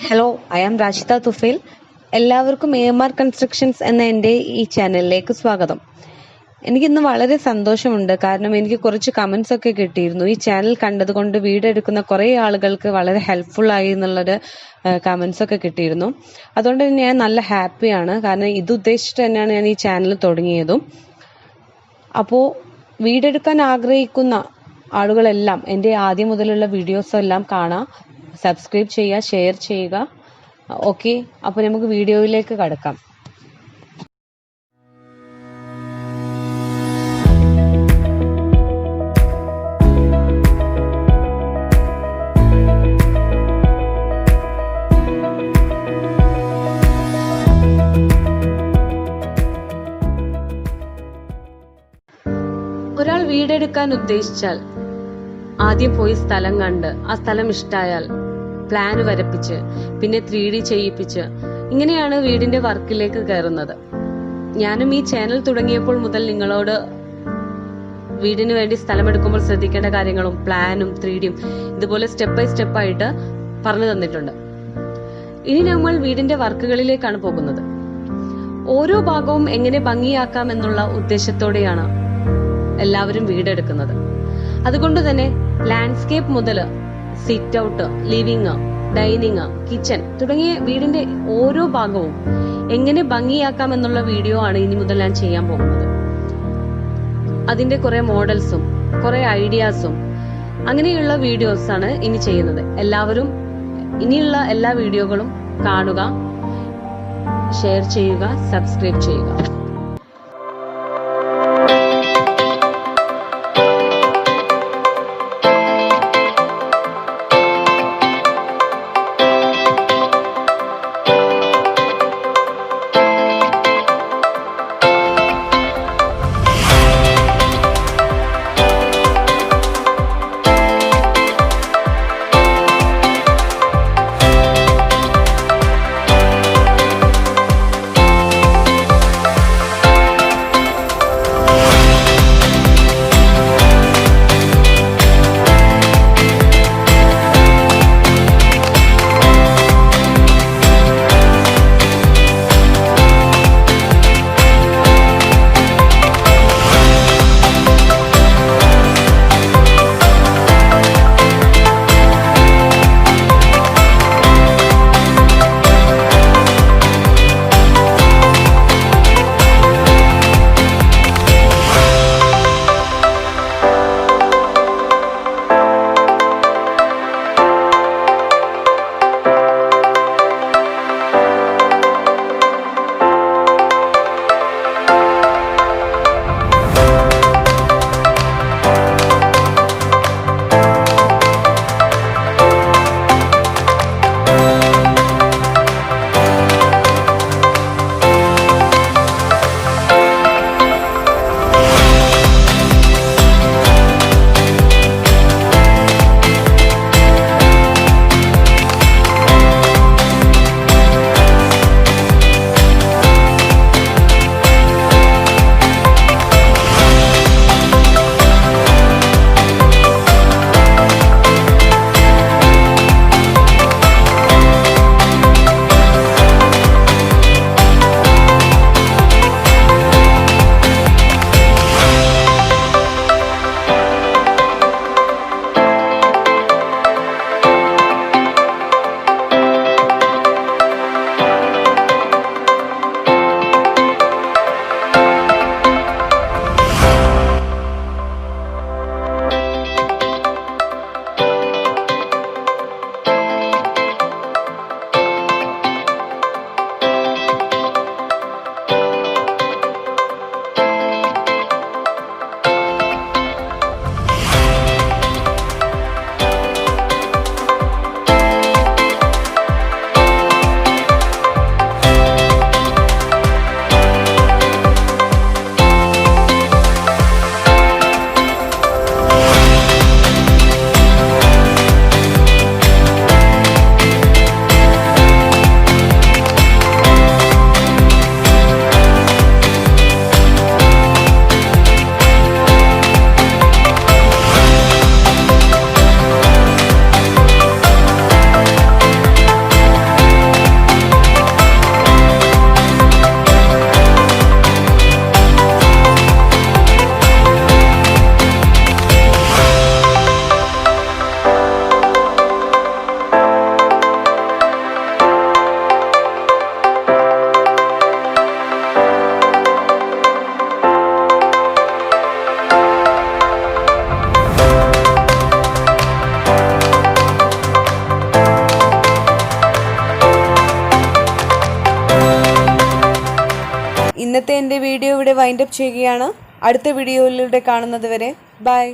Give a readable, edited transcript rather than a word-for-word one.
Hello, I am Rashitha Tufail. എല്ലാവർക്കും AMR constructions എന്ന എൻ്റെ ഈ ചാനലിലേക്ക് സ്വാഗതം. എനിക്കിന്ന് വളരെ സന്തോഷമുണ്ട്, കാരണം എനിക്ക് കുറച്ച് കമൻസ് ഒക്കെ കിട്ടിയിരുന്നു. ഈ ചാനൽ കണ്ടതുകൊണ്ട് വീടെടുക്കുന്ന കുറേ ആളുകൾക്ക് വളരെ ഹെൽപ്ഫുൾ ആയി എന്നുള്ളൊരു കമൻസ് ഒക്കെ കിട്ടിയിരുന്നു. അതുകൊണ്ട് തന്നെ ഞാൻ നല്ല ഹാപ്പിയാണ്, കാരണം ഇത് ഉദ്ദേശിച്ചിട്ട് തന്നെയാണ് ഞാൻ ഈ ചാനൽ തുടങ്ങിയതും. അപ്പോൾ വീടെടുക്കാൻ ആഗ്രഹിക്കുന്ന ആളുകളെല്ലാം എൻ്റെ ആദ്യം മുതലുള്ള വീഡിയോസ് എല്ലാം കാണാം, സബ്സ്ക്രൈബ് ചെയ്യുക, ഷെയർ ചെയ്യുക. ഓക്കെ, അപ്പോൾ നമുക്ക് വീഡിയോയിലേക്ക് കടക്കാം. ഒരാൾ വീടെടുക്കാൻ ഉദ്ദേശിച്ചാൽ ആദ്യം പോയി സ്ഥലം കണ്ട് ആ സ്ഥലം ഇഷ്ടായാൽ പ്ലാൻ വരപ്പിച്ച് പിന്നെ 3D ചെയ്യിപ്പിച്ച് ഇങ്ങനെയാണ് വീടിന്റെ വർക്കിലേക്ക് കയറുന്നത്. ഞാനും ഈ ചാനൽ തുടങ്ങിയപ്പോൾ മുതൽ നിങ്ങളോട് വീടിന് വേണ്ടി സ്ഥലമെടുക്കുമ്പോൾ ശ്രദ്ധിക്കേണ്ട കാര്യങ്ങളും പ്ലാനും 3Dയും ഇതുപോലെ സ്റ്റെപ്പ് ബൈ സ്റ്റെപ്പ് ആയിട്ട് പറഞ്ഞു തന്നിട്ടുണ്ട്. ഇനി നമ്മൾ വീടിന്റെ വർക്കുകളിലേക്കാണ് പോകുന്നത്. ഓരോ ഭാഗവും എങ്ങനെ ഭംഗിയാക്കാം എന്നുള്ള ഉദ്ദേശത്തോടെയാണ് എല്ലാവരും വീടെടുക്കുന്നത്. അതുകൊണ്ട് തന്നെ ലാൻഡ്സ്കേപ്പ് മുതൽ sit out, living, dining, kitchen തുടങ്ങിയ വീടിന്റെ ഓരോ ഭാഗവും എങ്ങനെ ഭംഗിയാക്കാം എന്നുള്ള വീഡിയോ ആണ് ഇനി മുതൽ ഞാൻ ചെയ്യാൻ പോകുന്നത്. അതിന്റെ കുറെ മോഡൽസും കുറെ ഐഡിയാസും അങ്ങനെയുള്ള വീഡിയോസ് ആണ് ഇനി ചെയ്യുന്നത്. എല്ലാവരും ഇനിയുള്ള എല്ലാ വീഡിയോകളും കാണുക, ഷെയർ ചെയ്യുക, സബ്സ്ക്രൈബ് ചെയ്യുക. ഇന്നത്തെ എൻ്റെ വീഡിയോ ഇവിടെ വൈൻഡപ്പ് ചെയ്യുകയാണ്. അടുത്ത വീഡിയോയിലൂടെ കാണുന്നത് വരെ ബൈ.